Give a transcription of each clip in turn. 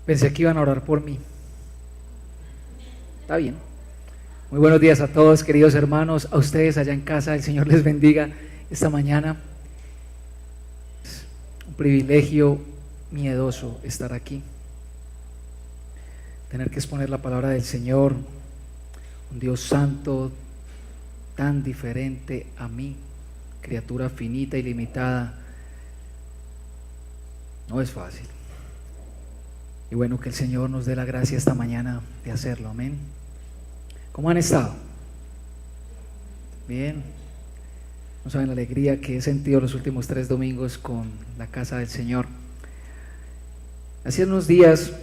Pensé que iban a orar por mí. Está bien. Muy buenos días a todos, queridos hermanos, a ustedes allá en casa. El Señor les bendiga esta mañana. Es un privilegio miedoso estar aquí. Tener que exponer la palabra del Señor, un Dios santo, tan diferente a mí, criatura finita y limitada. No es fácil. Y bueno, que el Señor nos dé la gracia esta mañana de hacerlo, amén. ¿Cómo han estado? Bien. No saben la alegría que he sentido los últimos 3 domingos con la casa del Señor. Hace unos días,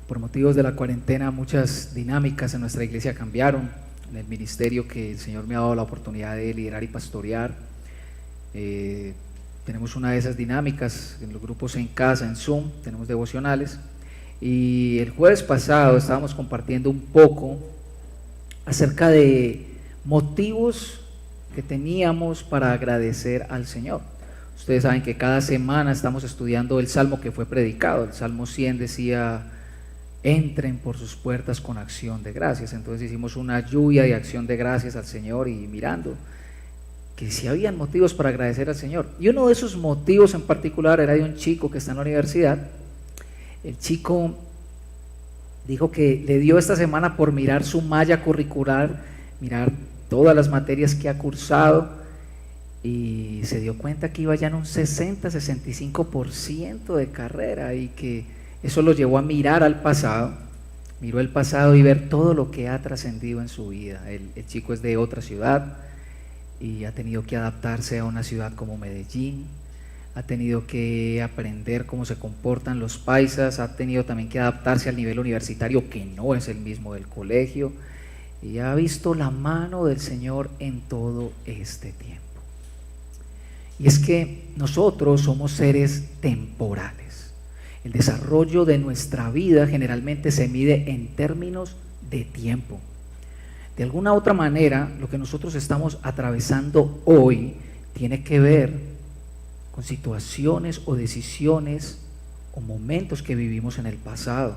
por motivos de la cuarentena, muchas dinámicas en nuestra iglesia cambiaron. En el ministerio que el Señor me ha dado la oportunidad de liderar y pastorear, tenemos una de esas dinámicas en los grupos en casa, en Zoom, tenemos devocionales. Y el jueves pasado estábamos compartiendo un poco acerca de motivos que teníamos para agradecer al Señor. Ustedes saben que cada semana estamos estudiando el salmo que fue predicado. El Salmo 100 decía: entren por sus puertas con acción de gracias. Entonces hicimos una lluvia de acción de gracias al Señor y mirando que si habían motivos para agradecer al Señor. Y uno de esos motivos en particular era de un chico que está en la universidad. El chico dijo que le dio esta semana por mirar su malla curricular, mirar todas las materias que ha cursado, y se dio cuenta que iba ya en un 60-65% de carrera, y que eso lo llevó a mirar al pasado. Miró el pasado y ver todo lo que ha trascendido en su vida. El chico es de otra ciudad y ha tenido que adaptarse a una ciudad como Medellín, ha tenido que aprender cómo se comportan los paisas, ha tenido también que adaptarse al nivel universitario, que no es el mismo del colegio, y ha visto la mano del Señor en todo este tiempo. Y es que nosotros somos seres temporales. El desarrollo de nuestra vida generalmente se mide en términos de tiempo. De alguna otra manera, lo que nosotros estamos atravesando hoy tiene que ver con situaciones o decisiones o momentos que vivimos en el pasado.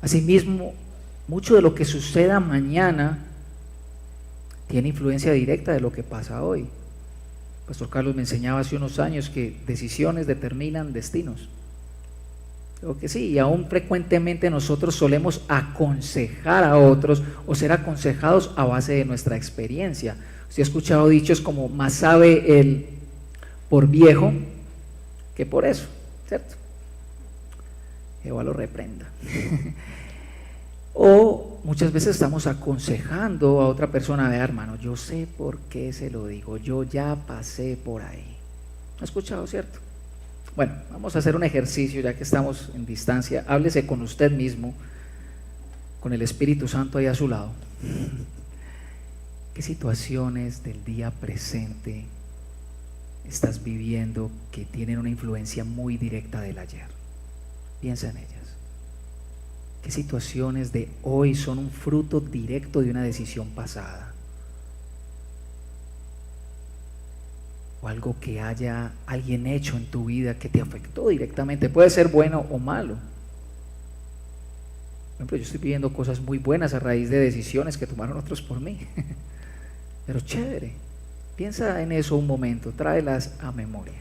Asimismo, mucho de lo que suceda mañana tiene influencia directa de lo que pasa hoy. Pastor Carlos me enseñaba hace unos años que decisiones determinan destinos. Creo que sí, y aún frecuentemente nosotros solemos aconsejar a otros o ser aconsejados a base de nuestra experiencia. Usted ha escuchado dichos como: más sabe el por viejo que por eso, ¿cierto? Jehová lo reprenda. O muchas veces estamos aconsejando a otra persona: vea, hermano, yo sé por qué se lo digo, yo ya pasé por ahí. ¿Ha escuchado, cierto? Bueno, vamos a hacer un ejercicio ya que estamos en distancia. Háblese con usted mismo, con el Espíritu Santo ahí a su lado. ¿Qué situaciones del día presente estás viviendo que tienen una influencia muy directa del ayer? Piensa en ellas. ¿Qué situaciones de hoy son un fruto directo de una decisión pasada? O algo que haya alguien hecho en tu vida que te afectó directamente. Puede ser bueno o malo. Por ejemplo, yo estoy viviendo cosas muy buenas a raíz de decisiones que tomaron otros por mí. Pero chévere. Piensa en eso un momento, tráelas a memoria.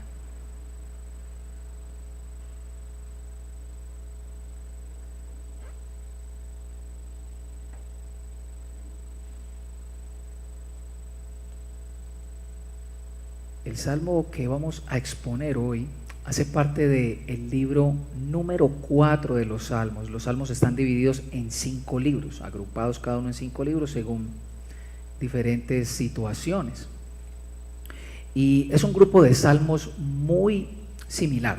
El salmo que vamos a exponer hoy hace parte del libro número 4 de los salmos. Los salmos están divididos en 5 libros, agrupados cada uno en 5 libros según diferentes situaciones. Y es un grupo de salmos muy similar.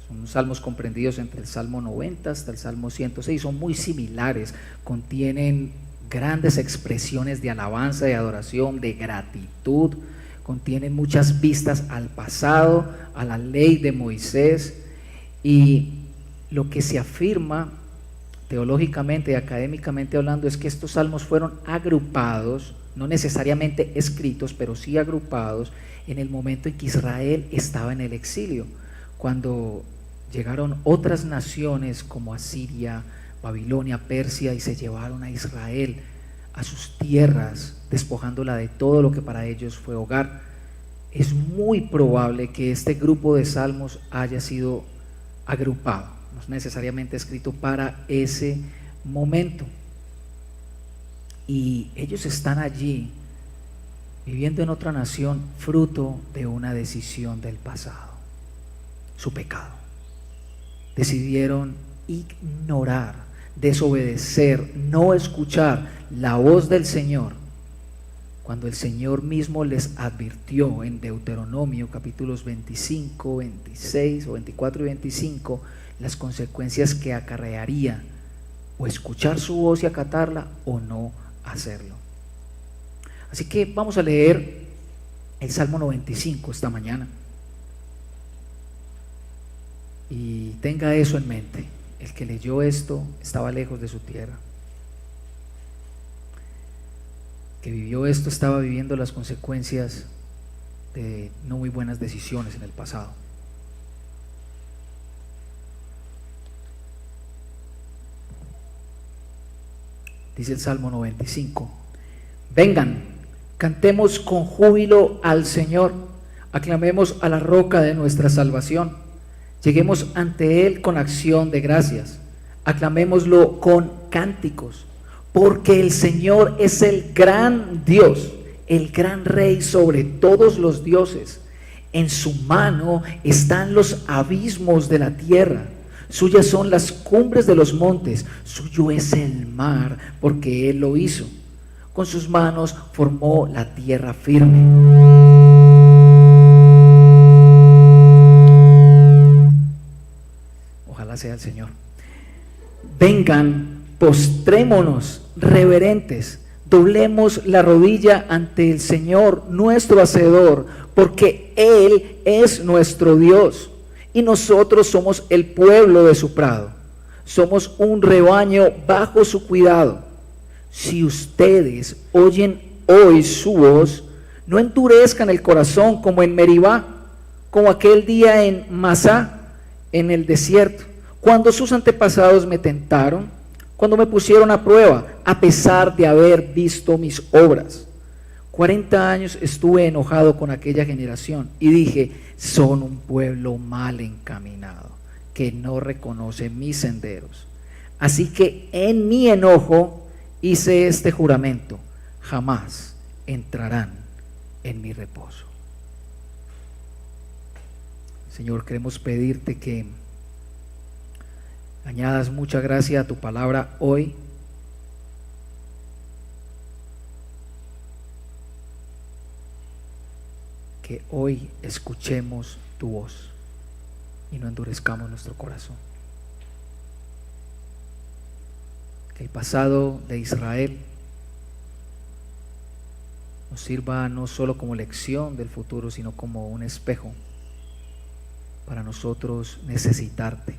Son salmos comprendidos entre el Salmo 90 hasta el Salmo 106, son muy similares, contienen grandes expresiones de alabanza, de adoración, de gratitud, contienen muchas vistas al pasado, a la ley de Moisés, y lo que se afirma teológicamente y académicamente hablando es que estos salmos fueron agrupados, no necesariamente escritos, pero sí agrupados en el momento en que Israel estaba en el exilio, cuando llegaron otras naciones como Asiria, Babilonia, Persia, y se llevaron a Israel a sus tierras, despojándola de todo lo que para ellos fue hogar. Es muy probable que este grupo de salmos haya sido agrupado, no es necesariamente escrito para ese momento. Y ellos están allí viviendo en otra nación, fruto de una decisión del pasado, su pecado. Decidieron ignorar, desobedecer, no escuchar la voz del Señor, cuando el Señor mismo les advirtió en Deuteronomio capítulos 25, 26 o 24 y 25 las consecuencias que acarrearía o escuchar su voz y acatarla o no hacerlo. Así que vamos a leer el Salmo 95 esta mañana. Y tenga eso en mente: el que leyó esto estaba lejos de su tierra. El que vivió esto estaba viviendo las consecuencias de no muy buenas decisiones en el pasado. Dice el Salmo 95: vengan, cantemos con júbilo al Señor, aclamemos a la roca de nuestra salvación, lleguemos ante Él con acción de gracias, aclamémoslo con cánticos, porque el Señor es el gran Dios, el gran Rey sobre todos los dioses. En su mano están los abismos de la tierra, suyas son las cumbres de los montes, suyo es el mar, porque Él lo hizo. Con sus manos formó la tierra firme. Ojalá sea el Señor. Vengan, postrémonos reverentes, doblemos la rodilla ante el Señor, nuestro Hacedor, porque Él es nuestro Dios y nosotros somos el pueblo de su prado, somos un rebaño bajo su cuidado. Si ustedes oyen hoy su voz, no endurezcan el corazón como en Meribá, como aquel día en Masá, en el desierto, cuando sus antepasados me tentaron, cuando me pusieron a prueba, a pesar de haber visto mis obras. 40 años estuve enojado con aquella generación y dije: son un pueblo mal encaminado, que no reconoce mis senderos. Así que en mi enojo hice este juramento: jamás entrarán en mi reposo. Señor, queremos pedirte que añadas mucha gracia a tu palabra hoy. Que hoy escuchemos tu voz y no endurezcamos nuestro corazón. Que el pasado de Israel nos sirva no solo como lección del futuro, sino como un espejo para nosotros necesitarte.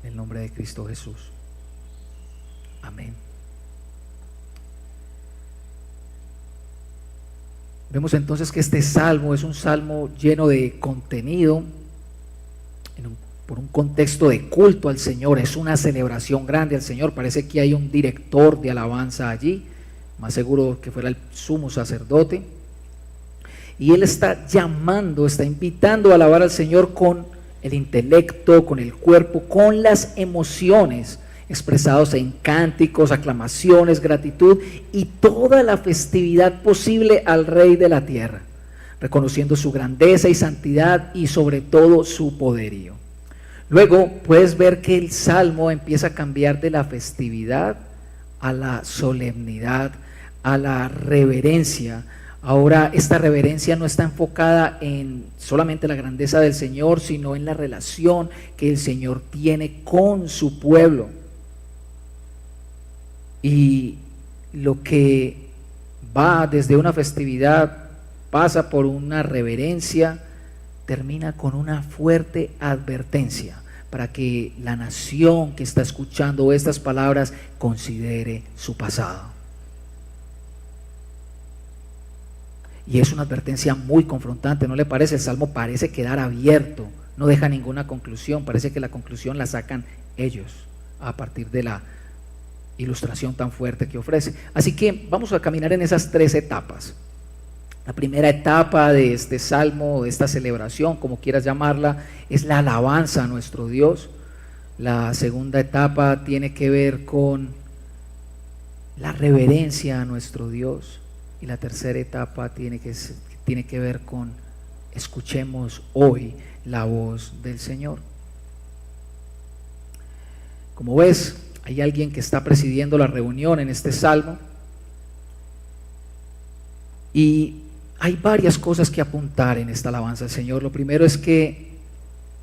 En el nombre de Cristo Jesús. Amén. Vemos entonces que este salmo es un salmo lleno de contenido, por un contexto de culto al Señor. Es una celebración grande al Señor. Parece que hay un director de alabanza allí, más seguro que fuera el sumo sacerdote. Y él está llamando, está invitando a alabar al Señor con el intelecto, con el cuerpo, con las emociones, expresados en cánticos, aclamaciones, gratitud y toda la festividad posible al Rey de la tierra, reconociendo su grandeza y santidad y sobre todo su poderío. Luego puedes ver que el salmo empieza a cambiar de la festividad a la solemnidad, a la reverencia. Ahora esta reverencia no está enfocada en solamente la grandeza del Señor, sino en la relación que el Señor tiene con su pueblo. Y lo que va desde una festividad, pasa por una reverencia, termina con una fuerte advertencia para que la nación que está escuchando estas palabras considere su pasado. Y es una advertencia muy confrontante, ¿no le parece? El Salmo parece quedar abierto no deja ninguna conclusión, parece que la conclusión la sacan ellos a partir de la ilustración tan fuerte que ofrece. Así que vamos a caminar en esas 3 etapas. La primera etapa de este salmo, de esta celebración, como quieras llamarla, es la alabanza a nuestro Dios. La segunda etapa tiene que ver con la reverencia a nuestro Dios. Y la tercera etapa tiene que ver con escuchemos hoy la voz del Señor. Como ves, hay alguien que está presidiendo la reunión en este salmo y hay varias cosas que apuntar en esta alabanza al Señor. Lo primero es que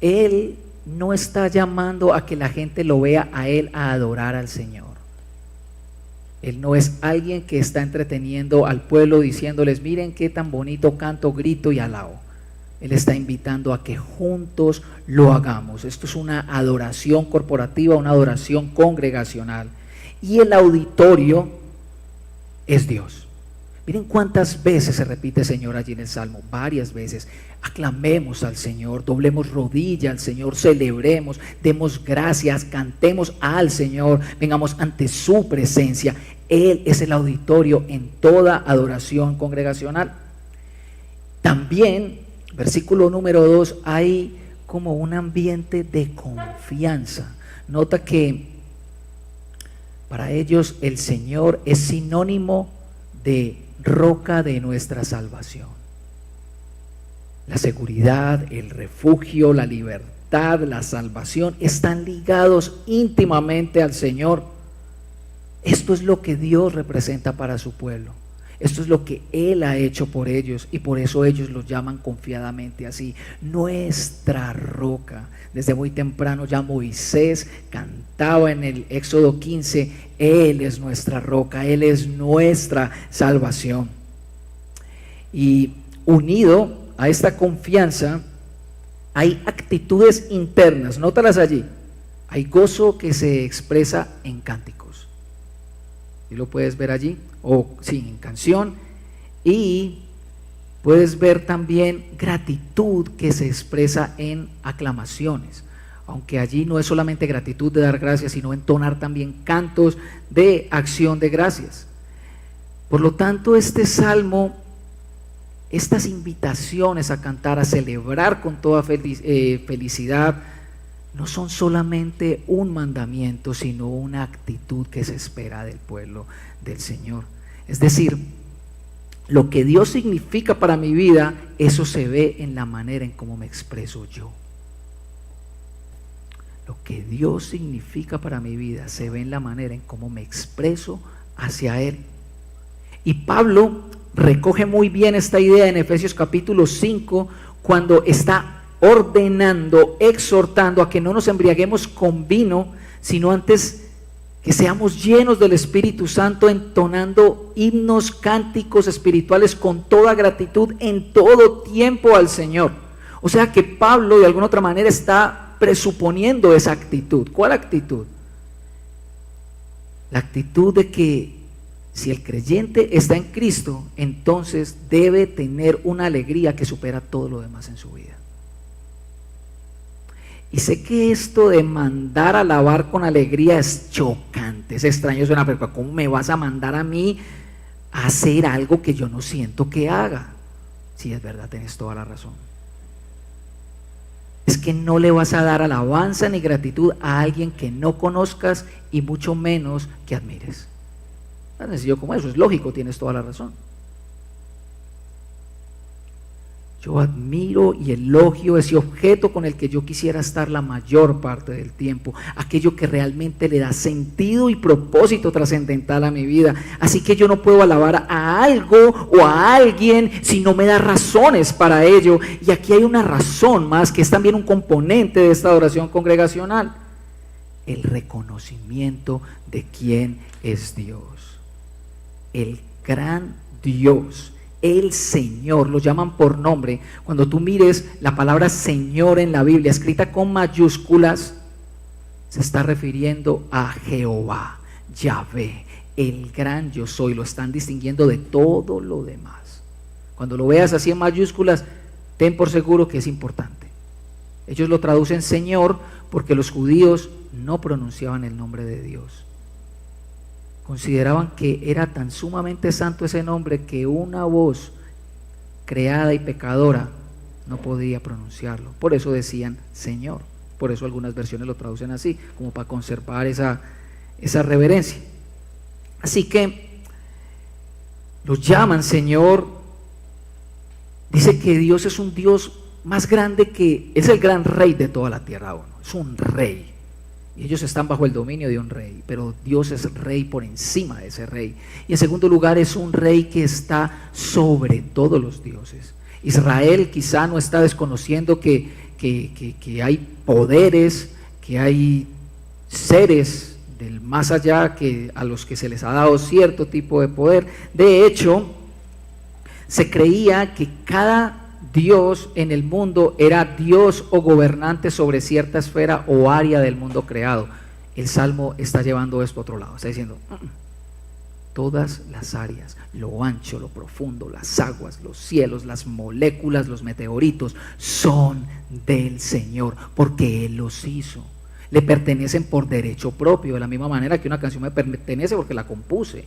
Él no está llamando a que la gente lo vea a Él a adorar al Señor. Él no es alguien que está entreteniendo al pueblo diciéndoles, miren qué tan bonito canto, grito y alabo. Él está invitando a que juntos lo hagamos. Esto es una adoración corporativa, una adoración congregacional. Y el auditorio es Dios. Miren cuántas veces se repite Señor allí en el Salmo, varias veces. Aclamemos al Señor, doblemos rodilla al Señor, celebremos, demos gracias, cantemos al Señor, vengamos ante su presencia. Él es el auditorio en toda adoración congregacional. También, versículo número 2, hay como un ambiente de confianza. Nota que para ellos el Señor es sinónimo de roca de nuestra salvación. La seguridad, el refugio, la libertad, la salvación están ligados íntimamente al Señor. Esto es lo que Dios representa para su pueblo. Esto es lo que Él ha hecho por ellos y por eso ellos los llaman confiadamente así, nuestra roca. Desde muy temprano ya Moisés cantaba en el Éxodo 15, Él es nuestra roca, Él es nuestra salvación. Y unido a esta confianza hay actitudes internas, nótalas allí. Hay gozo que se expresa en cánticos. ¿Y lo puedes ver allí? O sí, en canción. Y puedes ver también gratitud que se expresa en aclamaciones. Aunque allí no es solamente gratitud de dar gracias, sino entonar también cantos de acción de gracias. Por lo tanto, este salmo, estas invitaciones a cantar, a celebrar con toda felicidad, no son solamente un mandamiento, sino una actitud que se espera del pueblo del Señor. Es decir, lo que Dios significa para mi vida, eso se ve en la manera en cómo me expreso yo. Lo que Dios significa para mi vida se ve en la manera en cómo me expreso hacia Él. Y Pablo recoge muy bien esta idea en Efesios capítulo 5, cuando está ordenando, exhortando a que no nos embriaguemos con vino, sino antes que seamos llenos del Espíritu Santo, entonando himnos, cánticos espirituales con toda gratitud en todo tiempo al Señor. O sea que Pablo de alguna otra manera está presuponiendo esa actitud. ¿Cuál actitud? La actitud de que si el creyente está en Cristo, entonces debe tener una alegría que supera todo lo demás en su vida. Y sé que esto de mandar a alabar con alegría es chocante, es extraño, suena, pero ¿cómo me vas a mandar a mí a hacer algo que yo no siento que haga? Sí, es verdad, tienes toda la razón. Es que no le vas a dar alabanza ni gratitud a alguien que no conozcas y mucho menos que admires. Tan sencillo como eso, es lógico, tienes toda la razón. Yo admiro y elogio ese objeto con el que yo quisiera estar la mayor parte del tiempo, aquello que realmente le da sentido y propósito trascendental a mi vida. Así que yo no puedo alabar a algo o a alguien si no me da razones para ello. Y aquí hay una razón más, que es también un componente de esta adoración congregacional: el reconocimiento de quién es Dios, el gran Dios. El Señor, lo llaman por nombre. Cuando tú mires la palabra Señor en la Biblia escrita con mayúsculas, se está refiriendo a Jehová, Yahvé, el gran yo soy. Lo están distinguiendo de todo lo demás. Cuando lo veas así en mayúsculas, ten por seguro que es importante. Ellos lo traducen Señor porque los judíos no pronunciaban el nombre de Dios. Consideraban que era tan sumamente santo ese nombre que una voz creada y pecadora no podía pronunciarlo. Por eso decían Señor. Por eso algunas versiones lo traducen así, como para conservar esa reverencia. Así que los llaman Señor. Dice que Dios es un Dios más grande, que es el gran rey de toda la tierra. Es un rey. Y ellos están bajo el dominio de un rey, pero Dios es rey por encima de ese rey. Y en segundo lugar, es un rey que está sobre todos los dioses. Israel quizá no está desconociendo que hay poderes, que hay seres del más allá a los que se les ha dado cierto tipo de poder. De hecho, se creía que cada Dios en el mundo era Dios o gobernante sobre cierta esfera o área del mundo creado. El Salmo está llevando esto a otro lado, está diciendo todas las áreas, lo ancho, lo profundo, las aguas, los cielos, las moléculas, los meteoritos son del Señor, porque Él los hizo. Le pertenecen por derecho propio, de la misma manera que una canción me pertenece porque la compuse.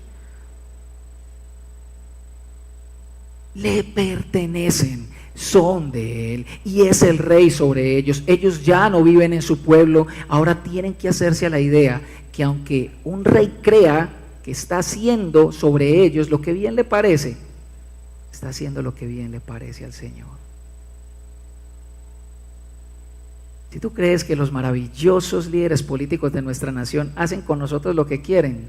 Le pertenecen, son de Él y es el rey sobre ellos. Ellos ya no viven en su pueblo, ahora tienen que hacerse a la idea que aunque un rey crea que está haciendo sobre ellos lo que bien le parece, está haciendo lo que bien le parece al Señor. Si tú crees que los maravillosos líderes políticos de nuestra nación hacen con nosotros lo que quieren,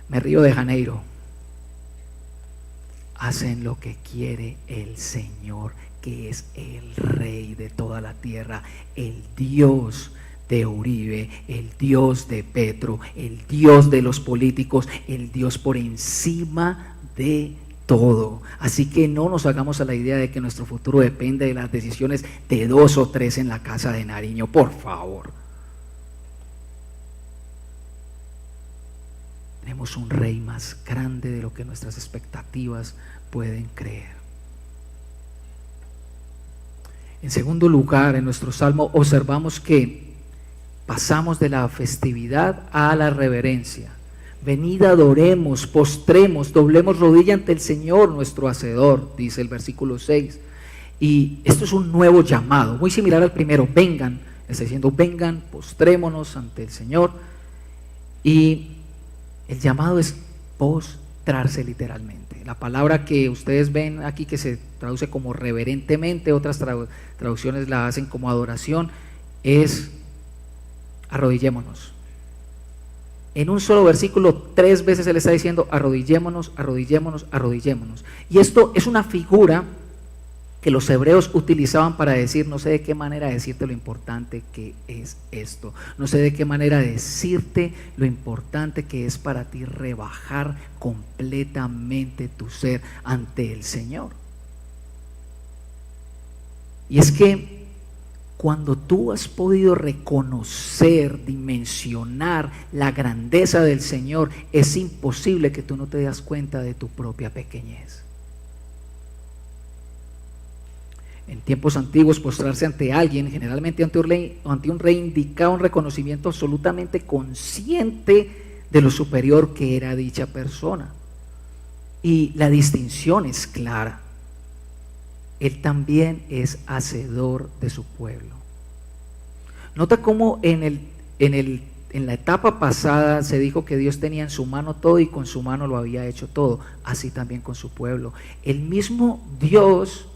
me río de Janeiro. Hacen lo que quiere el Señor, que es el Rey de toda la tierra, el Dios de Uribe, el Dios de Petro, el Dios de los políticos, el Dios por encima de todo. Así que no nos hagamos a la idea de que nuestro futuro depende de las decisiones de 2 o 3 en la casa de Nariño, por favor. Tenemos un rey más grande de lo que nuestras expectativas pueden creer. En segundo lugar, en nuestro salmo observamos que pasamos de la festividad a la reverencia. Venid, adoremos, postremos, doblemos rodilla ante el Señor nuestro Hacedor, dice el versículo 6. Y esto es un nuevo llamado, muy similar al primero. Vengan, está diciendo vengan, postrémonos ante el Señor. Y el llamado es postrarse literalmente. La palabra que ustedes ven aquí, que se traduce como reverentemente, otras traducciones la hacen como adoración, es arrodillémonos. En un solo versículo 3 veces él está diciendo arrodillémonos, arrodillémonos, arrodillémonos. Y esto es una figura que los hebreos utilizaban para decir, no sé de qué manera decirte lo importante que es esto, no sé de qué manera decirte lo importante que es para ti rebajar completamente tu ser ante el Señor. Y es que cuando tú has podido reconocer, dimensionar la grandeza del Señor, es imposible que tú no te das cuenta de tu propia pequeñez. En tiempos antiguos, postrarse ante alguien, generalmente ante un rey, indicaba un reconocimiento absolutamente consciente de lo superior que era dicha persona. Y la distinción es clara. Él también es hacedor de su pueblo. Nota cómo en la etapa pasada se dijo que Dios tenía en su mano todo y con su mano lo había hecho todo. Así también con su pueblo. El mismo Dios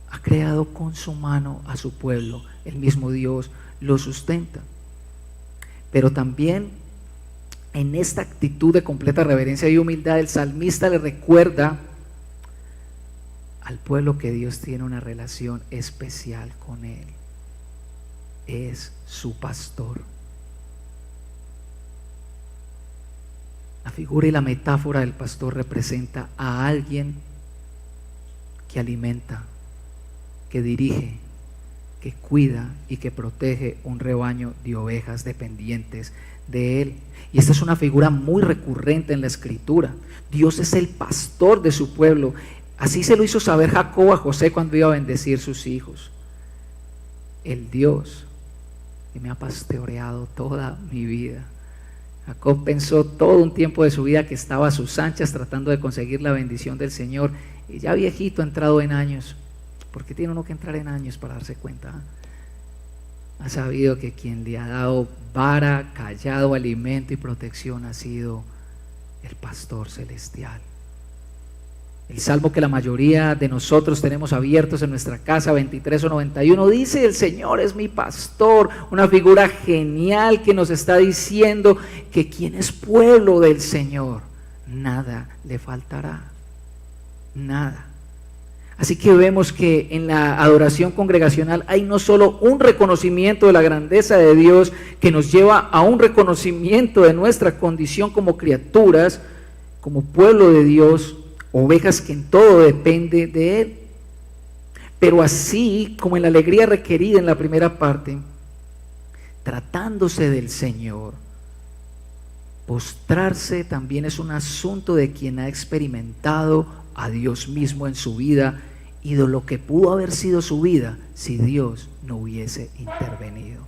ha creado con su mano a su pueblo, el mismo Dios lo sustenta. Pero también en esta actitud de completa reverencia y humildad, el salmista le recuerda al pueblo que Dios tiene una relación especial con él. Es su pastor. La figura y la metáfora del pastor representa a alguien que alimenta, que dirige, que cuida y que protege un rebaño de ovejas dependientes de él. Y esta es una figura muy recurrente en la Escritura. Dios es el pastor de su pueblo. Así se lo hizo saber Jacob a José cuando iba a bendecir sus hijos. El Dios que me ha pastoreado toda mi vida. Jacob pensó todo un tiempo de su vida que estaba a sus anchas tratando de conseguir la bendición del Señor, y ya viejito, entrado en años, porque tiene uno que entrar en años para darse cuenta. Ha sabido que quien le ha dado vara, callado, alimento y protección ha sido el pastor celestial. El salmo que la mayoría de nosotros tenemos abiertos en nuestra casa, 23 o 91, dice: el Señor es mi pastor, una figura genial que nos está diciendo que quien es pueblo del Señor, nada le faltará, nada. Así que vemos que en la adoración congregacional hay no solo un reconocimiento de la grandeza de Dios que nos lleva a un reconocimiento de nuestra condición como criaturas, como pueblo de Dios, ovejas que en todo depende de Él. Pero así como en la alegría requerida en la primera parte, tratándose del Señor, postrarse también es un asunto de quien ha experimentado a Dios mismo en su vida y de lo que pudo haber sido su vida si Dios no hubiese intervenido.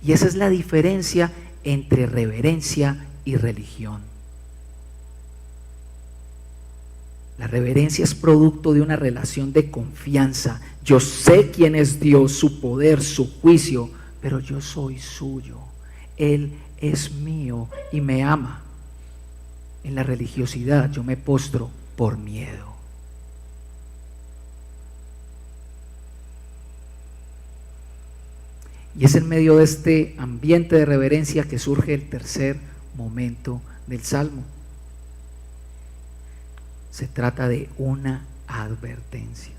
Y esa es la diferencia entre reverencia y religión. La reverencia es producto de una relación de confianza. Yo sé quién es Dios, su poder, su juicio, pero yo soy suyo. Él es mío y me ama. En la religiosidad yo me postro por miedo. Y es en medio de este ambiente de reverencia que surge el tercer momento del Salmo. Se trata de una advertencia.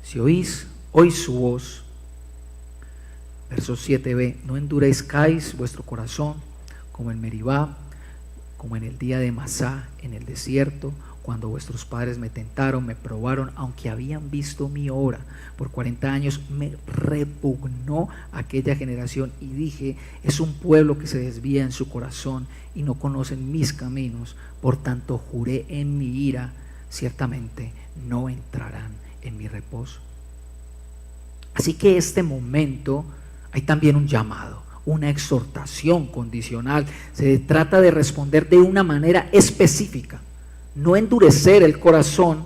Si oís hoy su voz, verso 7b, no endurezcáis vuestro corazón como en Meribá, como en el día de Masá en el desierto, cuando vuestros padres me tentaron, me probaron, aunque habían visto mi obra por 40 años, me repugnó aquella generación y dije: es un pueblo que se desvía en su corazón y no conocen mis caminos, por tanto juré en mi ira, ciertamente no entrarán en mi reposo. Así que este momento hay también un llamado, una exhortación condicional. Se trata de responder de una manera específica, no endurecer el corazón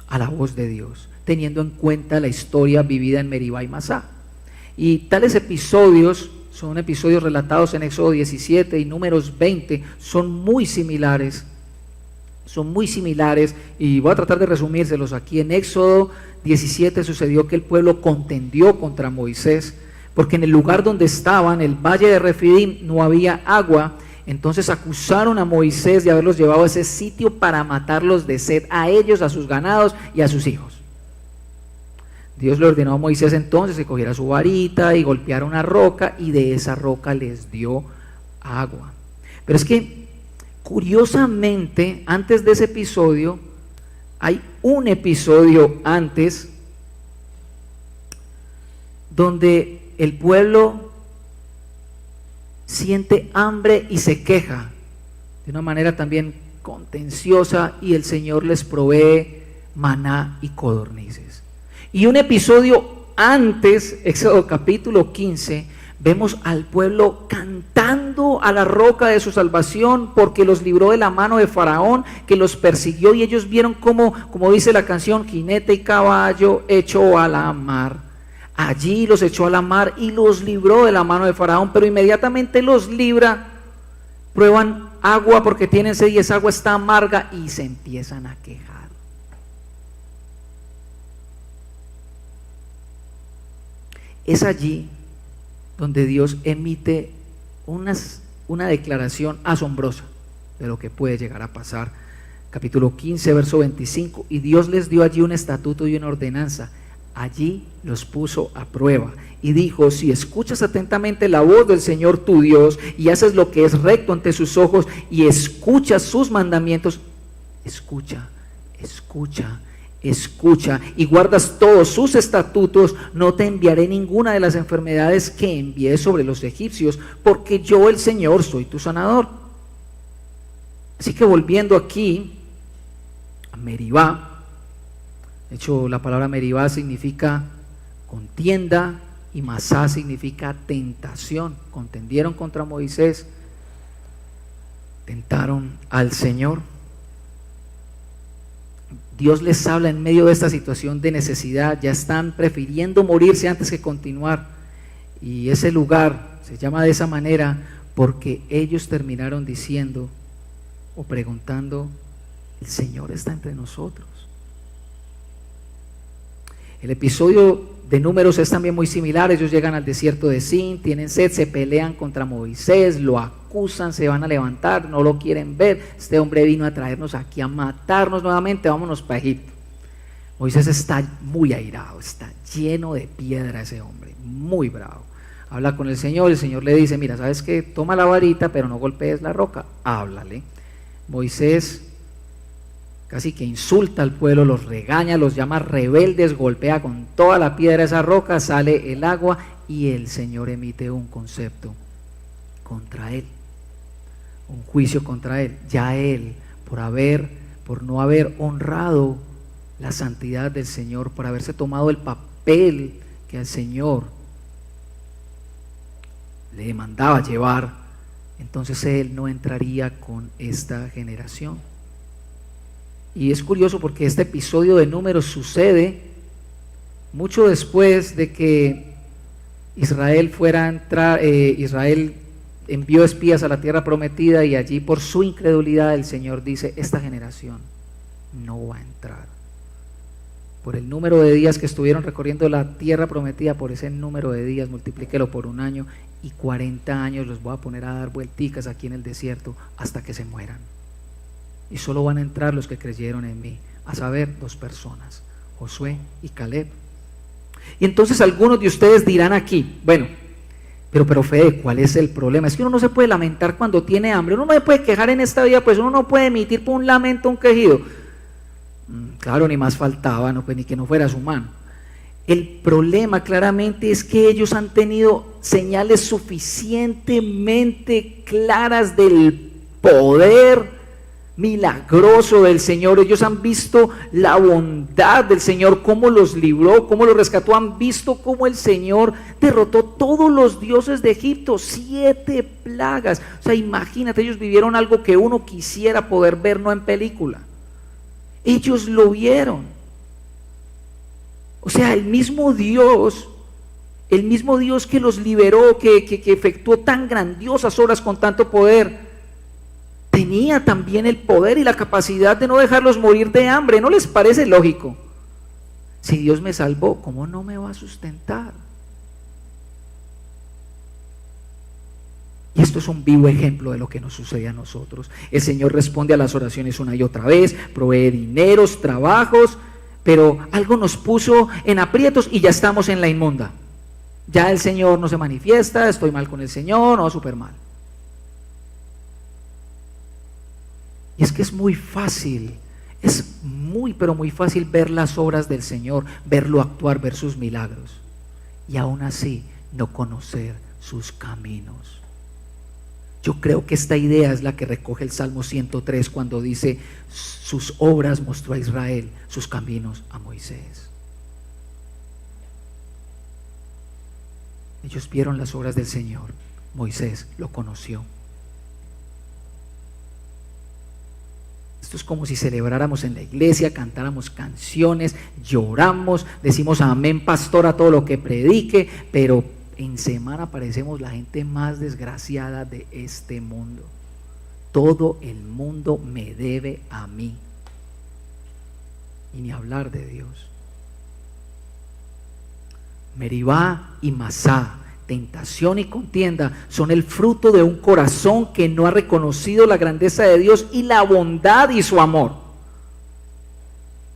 a la voz de Dios, teniendo en cuenta la historia vivida en Meribá y Masá. Y tales episodios son episodios relatados en Éxodo 17 y Números 20, son muy similares, y voy a tratar de resumírselos aquí. En Éxodo 17 sucedió que el pueblo contendió contra Moisés, porque en el lugar donde estaban, el valle de Refidim, no había agua. Entonces acusaron a Moisés de haberlos llevado a ese sitio para matarlos de sed, a ellos, a sus ganados y a sus hijos. Dios le ordenó a Moisés entonces que cogiera su varita y golpeara una roca, y de esa roca les dio agua. Pero es que, curiosamente, antes de ese episodio, hay un episodio antes donde el pueblo siente hambre y se queja de una manera también contenciosa, y el Señor les provee maná y codornices. Y un episodio antes, Éxodo capítulo 15, vemos al pueblo cantando a la roca de su salvación, porque los libró de la mano de Faraón, que los persiguió, y ellos vieron como dice la canción, jinete y caballo echó a la mar. Allí los echó a la mar y los libró de la mano de Faraón, pero inmediatamente los libra, prueban agua porque tienen sed y esa agua está amarga y se empiezan a quejar. Es allí donde Dios emite una declaración asombrosa de lo que puede llegar a pasar. Capítulo 15, verso 25, y Dios les dio allí un estatuto y una ordenanza. Allí los puso a prueba y dijo: si escuchas atentamente la voz del Señor tu Dios y haces lo que es recto ante sus ojos y escuchas sus mandamientos, escucha y guardas todos sus estatutos, no te enviaré ninguna de las enfermedades que envié sobre los egipcios, porque yo, el Señor, soy tu sanador. Así que volviendo aquí Meribá. De hecho, la palabra Meribá significa contienda y Masá significa tentación. Contendieron contra Moisés, tentaron al Señor. Dios les habla en medio de esta situación de necesidad. Ya están prefiriendo morirse antes que continuar. Y ese lugar se llama de esa manera porque ellos terminaron diciendo o preguntando: ¿el Señor está entre nosotros? El episodio de Números es también muy similar. Ellos llegan al desierto de Sin, tienen sed, se pelean contra Moisés, lo acusan, se van a levantar, no lo quieren ver. Este hombre vino a traernos aquí a matarnos nuevamente, vámonos para Egipto. Moisés está muy airado, está lleno de piedra ese hombre, muy bravo. Habla con el Señor le dice: mira, ¿sabes qué? Toma la varita, pero no golpees la roca, háblale. Moisés casi que insulta al pueblo, los regaña, los llama rebeldes, golpea con toda la piedra esa roca, sale el agua y el Señor emite un concepto contra él, un juicio contra él. Ya él, por no haber honrado la santidad del Señor, por haberse tomado el papel que al Señor le demandaba llevar, entonces él no entraría con esta generación. Y es curioso porque este episodio de Números sucede mucho después de que Israel fuera a entrar. Israel envió espías a la tierra prometida y allí, por su incredulidad, el Señor dice: esta generación no va a entrar. Por el número de días que estuvieron recorriendo la tierra prometida, por ese número de días, multiplíquelo por un año, y 40 años los voy a poner a dar vuelticas aquí en el desierto hasta que se mueran. Y solo van a entrar los que creyeron en mí, a saber, 2 personas, Josué y Caleb. Y entonces algunos de ustedes dirán aquí: bueno, pero Fede, ¿cuál es el problema? Es que uno no se puede lamentar cuando tiene hambre, uno no se puede quejar en esta vida, pues uno no puede emitir por un lamento, un quejido. Claro, ni más faltaba, no, pues ni que no fueras humano. El problema claramente es que ellos han tenido señales suficientemente claras del poder milagroso del Señor. Ellos han visto la bondad del Señor, cómo los libró, cómo los rescató. Han visto cómo el Señor derrotó todos los dioses de Egipto, 7 plagas. O sea, imagínate, ellos vivieron algo que uno quisiera poder ver, no en película. Ellos lo vieron. O sea, el mismo Dios que los liberó, que efectuó tan grandiosas obras con tanto poder, tenía también el poder y la capacidad de no dejarlos morir de hambre. ¿No les parece lógico? Si Dios me salvó, ¿cómo no me va a sustentar? Y esto es un vivo ejemplo de lo que nos sucede a nosotros. El Señor responde a las oraciones una y otra vez, provee dineros, trabajos, pero algo nos puso en aprietos y ya estamos en la inmunda. Ya el Señor no se manifiesta, estoy mal con el Señor, no, súper mal. Y es que es muy fácil, pero muy fácil ver las obras del Señor, verlo actuar, ver sus milagros, y aún así no conocer sus caminos. Yo creo que esta idea es la que recoge el Salmo 103 cuando dice: sus obras mostró a Israel, sus caminos a Moisés. Ellos vieron las obras del Señor, Moisés lo conoció. Esto es como si celebráramos en la iglesia, cantáramos canciones, lloramos, decimos amén pastor a todo lo que predique, pero en semana parecemos la gente más desgraciada de este mundo. Todo el mundo me debe a mí. Y ni hablar de Dios. Meribá y Masá, tentación y contienda, son el fruto de un corazón que no ha reconocido la grandeza de Dios y la bondad y su amor.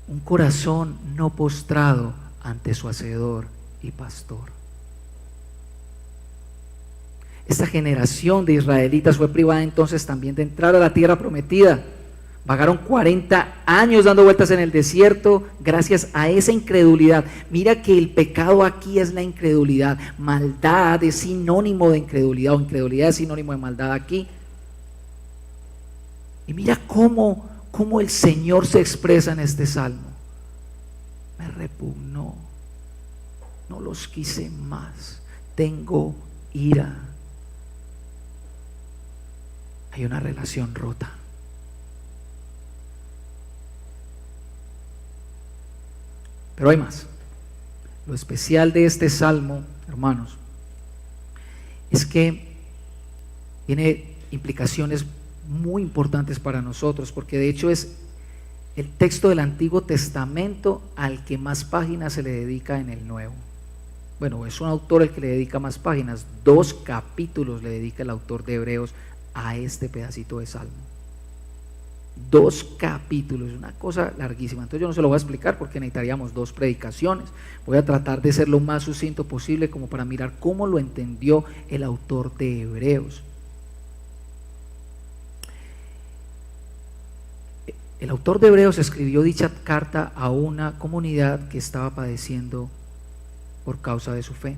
Un corazón no postrado ante su hacedor y pastor. Esta generación de israelitas fue privada entonces también de entrar a la tierra prometida. Vagaron 40 años dando vueltas en el desierto gracias a esa incredulidad. Mira que el pecado aquí es la incredulidad. Maldad es sinónimo de incredulidad, o incredulidad es sinónimo de maldad aquí. Y mira cómo cómo el Señor se expresa en este salmo. Me repugnó, no los quise más, tengo ira. Hay una relación rota. Pero hay más. Lo especial de este salmo, hermanos, es que tiene implicaciones muy importantes para nosotros, porque de hecho es el texto del Antiguo Testamento al que más páginas se le dedica en el Nuevo. Bueno, es un autor el que le dedica más páginas, 2 capítulos le dedica el autor de Hebreos a este pedacito de salmo. 2 capítulos, una cosa larguísima. Entonces yo no se lo voy a explicar porque necesitaríamos 2 predicaciones. Voy a tratar de ser lo más sucinto posible como para mirar cómo lo entendió el autor de Hebreos. El autor de Hebreos escribió dicha carta a una comunidad que estaba padeciendo por causa de su fe.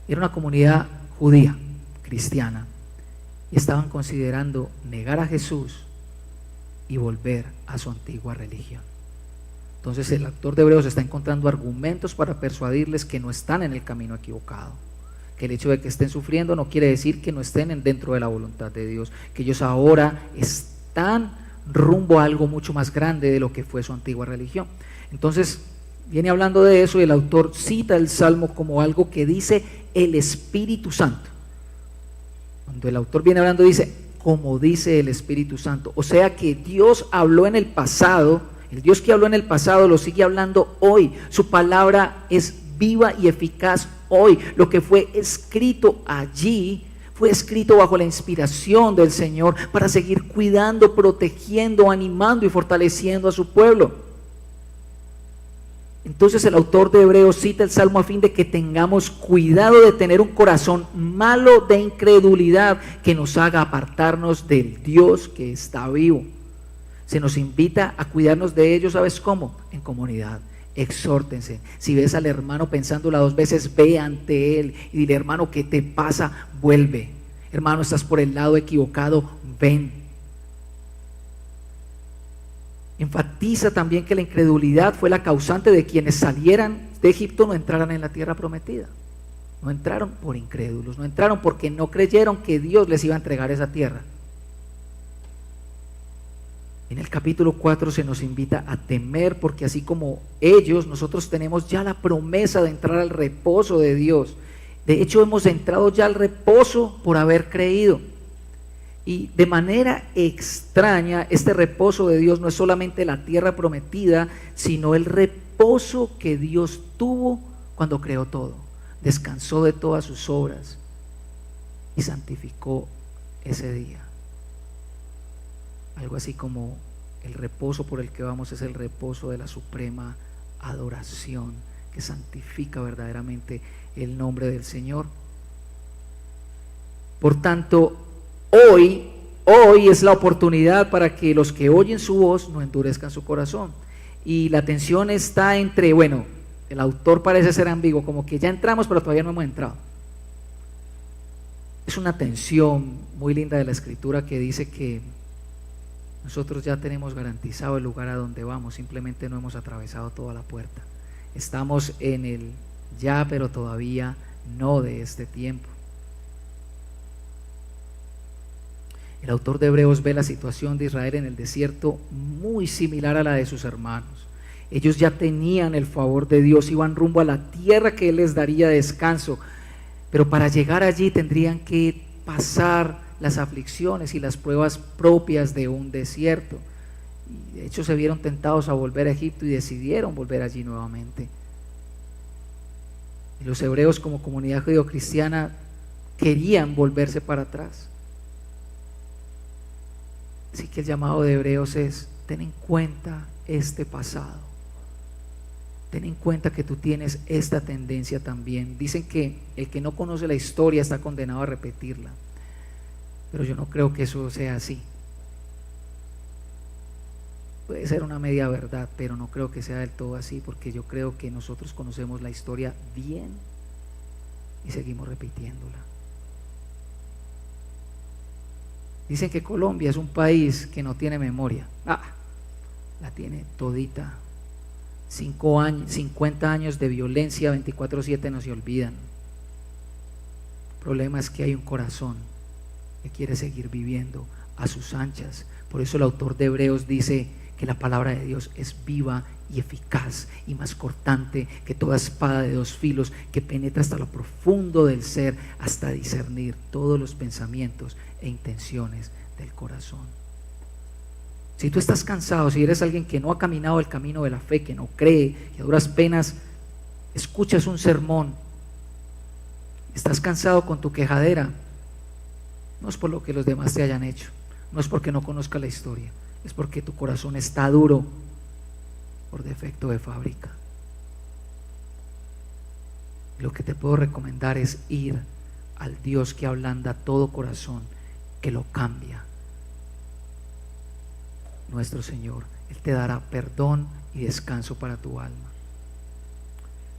Era una comunidad judía, cristiana, y estaban considerando negar a Jesús y volver a su antigua religión. Entonces el autor de Hebreos está encontrando argumentos para persuadirles que no están en el camino equivocado, que el hecho de que estén sufriendo no quiere decir que no estén dentro de la voluntad de Dios, que ellos ahora están rumbo a algo mucho más grande de lo que fue su antigua religión. Entonces viene hablando de eso y el autor cita el Salmo como algo que dice el Espíritu Santo. Cuando el autor viene hablando dice, como dice el Espíritu Santo. O sea que Dios habló en el pasado, el Dios que habló en el pasado lo sigue hablando hoy. Su palabra es viva y eficaz hoy. Lo que fue escrito allí fue escrito bajo la inspiración del Señor para seguir cuidando, protegiendo, animando y fortaleciendo a su pueblo. Entonces el autor de Hebreos cita el Salmo a fin de que tengamos cuidado de tener un corazón malo de incredulidad que nos haga apartarnos del Dios que está vivo. Se nos invita a cuidarnos de ellos, ¿sabes cómo? En comunidad. Exhórtense. Si ves al hermano pensándola 2 veces, ve ante él y dile, hermano, ¿qué te pasa? Vuelve. Hermano, estás por el lado equivocado, ven. Enfatiza también que la incredulidad fue la causante de quienes salieran de Egipto no entraran en la tierra prometida. No entraron por incrédulos, no entraron porque no creyeron que Dios les iba a entregar esa tierra. En el capítulo 4 se nos invita a temer porque así como ellos, nosotros tenemos ya la promesa de entrar al reposo de Dios. De hecho, hemos entrado ya al reposo por haber creído. Y de manera extraña, este reposo de Dios no es solamente la tierra prometida, sino el reposo que Dios tuvo cuando creó todo. Descansó de todas sus obras y santificó ese día. Algo así como el reposo por el que vamos es el reposo de la suprema adoración que santifica verdaderamente el nombre del Señor. Por tanto, hoy es la oportunidad para que los que oyen su voz no endurezcan su corazón. Y la tensión está entre, bueno, el autor parece ser ambiguo, como que ya entramos pero todavía no hemos entrado. Es una tensión muy linda de la Escritura que dice que nosotros ya tenemos garantizado el lugar a donde vamos, simplemente no hemos atravesado toda la puerta. Estamos en el ya, pero todavía no de este tiempo. El autor de Hebreos ve la situación de Israel en el desierto muy similar a la de sus hermanos. Ellos ya tenían el favor de Dios, iban rumbo a la tierra que Él les daría descanso, pero para llegar allí tendrían que pasar las aflicciones y las pruebas propias de un desierto. Y de hecho se vieron tentados a volver a Egipto y decidieron volver allí nuevamente. Y los hebreos como comunidad judeocristiana querían volverse para atrás. Así que el llamado de Hebreos es: ten en cuenta este pasado, ten en cuenta que tú tienes esta tendencia también. Dicen que el que no conoce la historia está condenado a repetirla, pero yo no creo que eso sea así. Puede ser una media verdad, pero no creo que sea del todo así, porque yo creo que nosotros conocemos la historia bien y seguimos repitiéndola. Dicen que Colombia es un país que no tiene memoria. La tiene todita. 50 años de violencia 24/7 no se olvidan. El problema es que hay un corazón que quiere seguir viviendo a sus anchas. Por eso el autor de Hebreos dice que la palabra de Dios es viva y eficaz y más cortante que toda espada de dos filos, que penetra hasta lo profundo del ser, hasta discernir todos los pensamientos e intenciones del corazón. Si tú estás cansado, si eres alguien que no ha caminado el camino de la fe, que no cree, que a duras penas escuchas un sermón, estás cansado con tu quejadera, no es por lo que los demás te hayan hecho, no es porque no conozcas la historia, es porque tu corazón está duro por defecto de fábrica. Lo que te puedo recomendar es ir al Dios que ablanda todo corazón, que lo cambia. Nuestro Señor, Él te dará perdón y descanso para tu alma.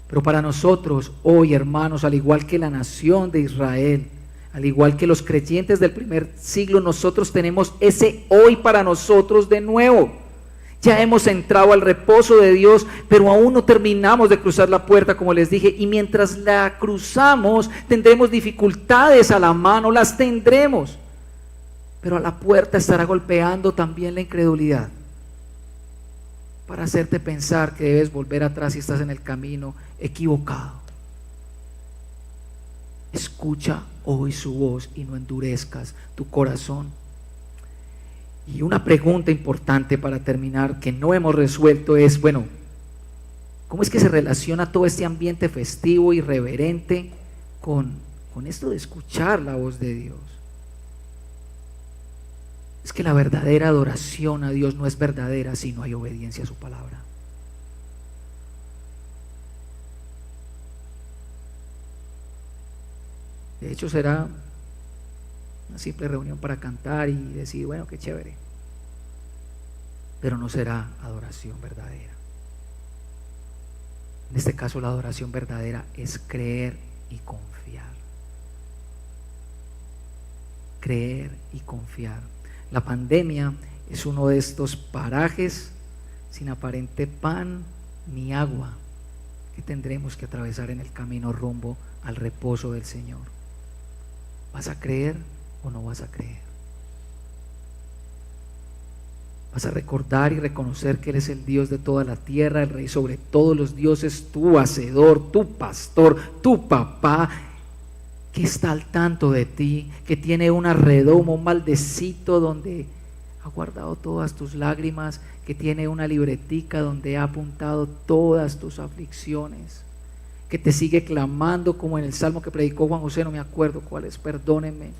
Pero para nosotros hoy, hermanos, al igual que la nación de Israel, al igual que los creyentes del primer siglo, nosotros tenemos ese hoy para nosotros de nuevo. Ya hemos entrado al reposo de Dios, pero aún no terminamos de cruzar la puerta, como les dije, y mientras la cruzamos tendremos dificultades a la mano, las tendremos, pero a la puerta estará golpeando también la incredulidad para hacerte pensar que debes volver atrás si estás en el camino equivocado. Escucha hoy su voz y no endurezcas tu corazón. Y una pregunta importante para terminar que no hemos resuelto es, bueno, ¿cómo es que se relaciona todo este ambiente festivo y reverente con esto de escuchar la voz de Dios? Es que la verdadera adoración a Dios no es verdadera si no hay obediencia a su palabra. De hecho, será una simple reunión para cantar y decir, bueno, qué chévere, pero no será adoración verdadera. En este caso, la adoración verdadera es creer y confiar. Creer y confiar. La pandemia es uno de estos parajes sin aparente pan ni agua que tendremos que atravesar en el camino rumbo al reposo del Señor. ¿Vas a creer o no vas a creer? ¿Vas a recordar y reconocer que Él es el Dios de toda la tierra, el Rey sobre todos los dioses, tu hacedor, tu pastor, tu papá, que está al tanto de ti, que tiene una redoma, un maldecito donde ha guardado todas tus lágrimas, que tiene una libretica donde ha apuntado todas tus aflicciones, que te sigue clamando como en el salmo que predicó Juan José, no me acuerdo cuál es, perdónenme?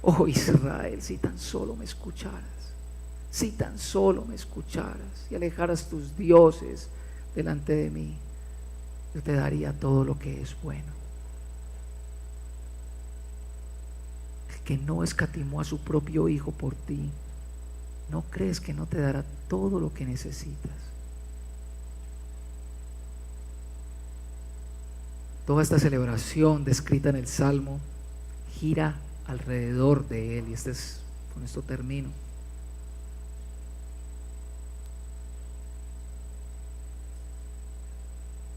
Oh Israel, si tan solo me escucharas, si tan solo me escucharas y alejaras tus dioses delante de mí, yo te daría todo lo que es bueno. El que no escatimó a su propio hijo por ti, ¿no crees que no te dará todo lo que necesitas? Toda esta celebración descrita en el Salmo gira alrededor de Él, y con esto termino.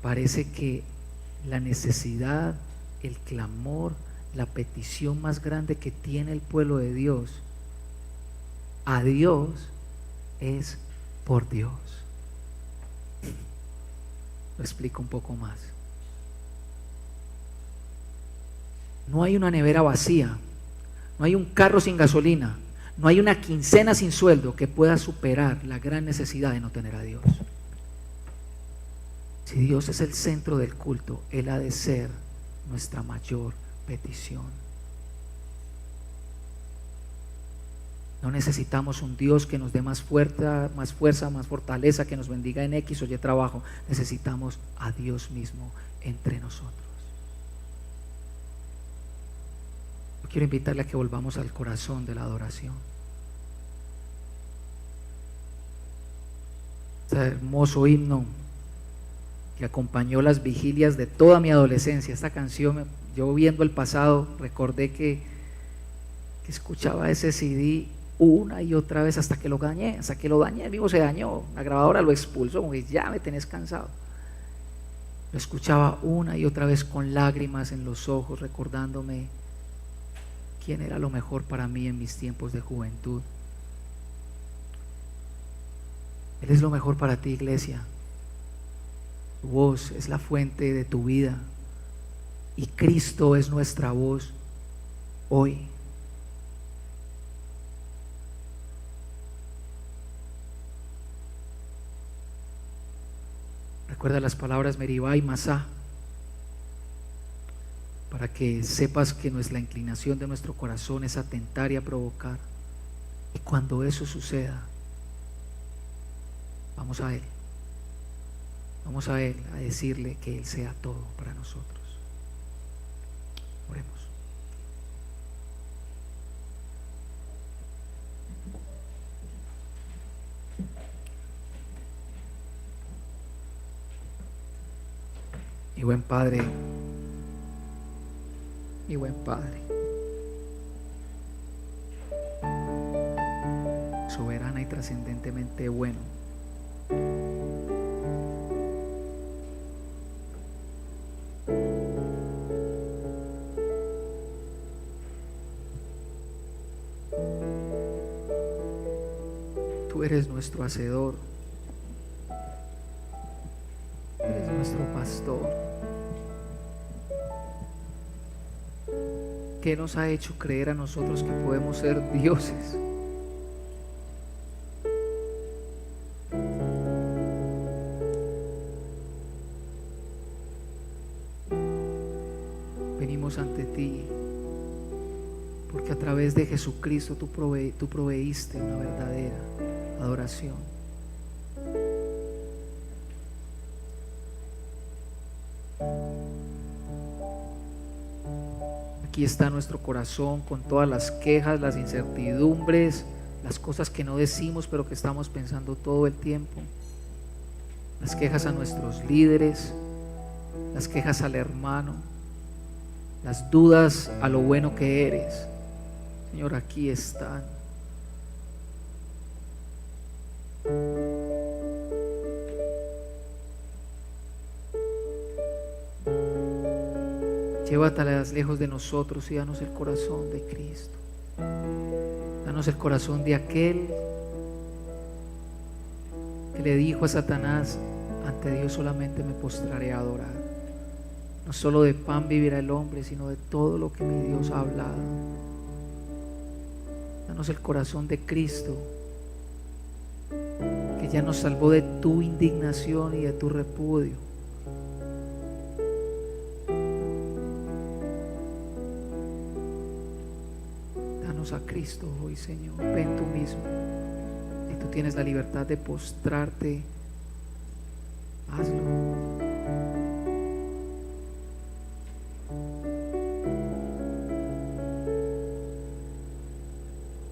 Parece que la necesidad, el clamor, la petición más grande que tiene el pueblo de Dios a Dios es por Dios. Lo explico un poco más. No hay una nevera vacía, no hay un carro sin gasolina, no hay una quincena sin sueldo que pueda superar la gran necesidad de no tener a Dios. Si Dios es el centro del culto, Él ha de ser nuestra mayor petición. No necesitamos un Dios que nos dé más fuerza, más fortaleza, que nos bendiga en X o Y trabajo. Necesitamos a Dios mismo entre nosotros. Yo quiero invitarle a que volvamos al corazón de la adoración. Este hermoso himno que acompañó las vigilias de toda mi adolescencia. Esta canción, yo viendo el pasado, recordé que que escuchaba ese CD una y otra vez hasta que lo dañé, el mismo se dañó, la grabadora lo expulsó, como que ya me tenés cansado. Lo escuchaba una y otra vez con lágrimas en los ojos, recordándome quién era lo mejor para mí en mis tiempos de juventud. Él es lo mejor para ti, iglesia. Tu voz es la fuente de tu vida y Cristo es nuestra voz hoy. Recuerda las palabras Meribá y Masá, para que sepas que la inclinación de nuestro corazón es atentar y a provocar. Y cuando eso suceda, vamos a Él. Vamos a Él, a decirle que Él sea todo para nosotros. Oremos. Mi buen Padre, mi buen Padre, soberana y trascendentemente bueno, tú eres nuestro hacedor, eres nuestro pastor, que nos ha hecho creer a nosotros que podemos ser dioses. Venimos ante ti porque a través de Jesucristo tú proveíste una verdadera adoración. Aquí está nuestro corazón con todas las quejas, las incertidumbres, las cosas que no decimos pero que estamos pensando todo el tiempo, las quejas a nuestros líderes, las quejas al hermano, las dudas a lo bueno que eres. Señor, aquí están. Llévatelas lejos de nosotros y danos el corazón de Cristo. Danos el corazón de aquel que le dijo a Satanás: ante Dios solamente me postraré a adorar. No solo de pan vivirá el hombre, sino de todo lo que mi Dios ha hablado. Danos el corazón de Cristo, que ya nos salvó de tu indignación y de tu repudio. Danos a Cristo hoy, Señor. Ven tú mismo, y tú tienes la libertad de postrarte. Hazlo.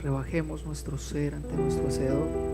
Rebajemos nuestro ser ante nuestro Hacedor.